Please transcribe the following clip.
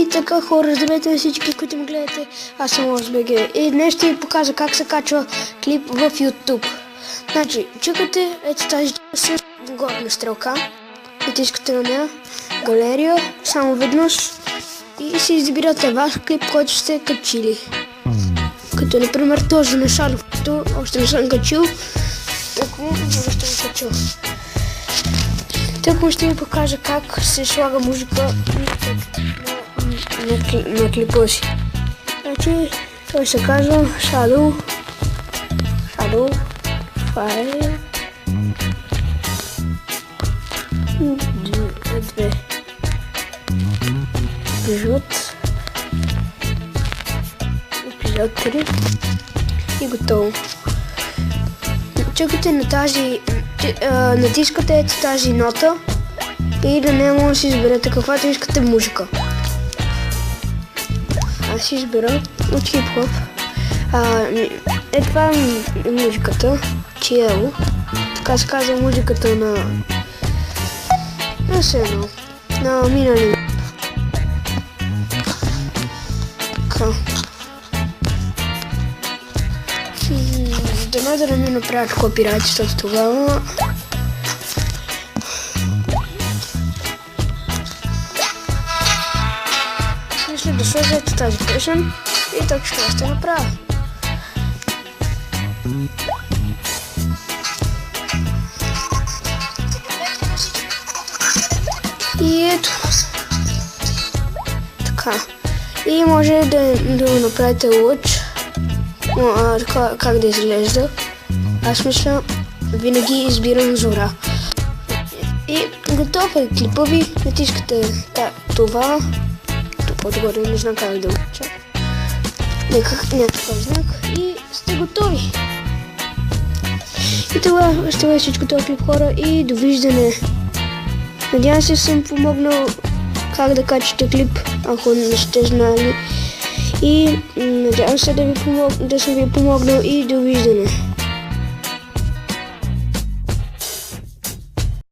И така, хора, здравейте на всички, които ме гледате. Аз съм ОСБГ и днес ще ви покажа как се качва клип в YouTube. Значи, чукате ето тази с горна стрелка, натискате на нея, галерия, само веднъж и си избирате ваш клип, който сте качили. Като например този на Шаров, който още не съм качил, tako ще го кача. Тъкмо ще ви покажа как се слага музика на клипа си. Значи, той се казва Shadow Fire 2 епизод 3 и готово. Чакате на тази, натискате ето тази нота и да не може да си изберете каквато искате музика. Аз си избера от хип-хоп. Това е музиката, Chill. Така се казва музиката на едно, на минали. Дано да не ми направят копирайт, защото тогава мисля да сложите тази песен и так ще ще направя. И ето. Така. И може да го направите лъч. Как да изглежда. Аз мисля, винаги избирам зора. И готов е клипа ви. Натискате това. Отгоре не знам как да го кача. Някакъв знак и сте готови. И това ще бъде всичко този клип, хора, и довиждане. Надявам се съм помогнал как да качате клип, ако не сте знали. И надявам се да съм ви помогнал и довиждане.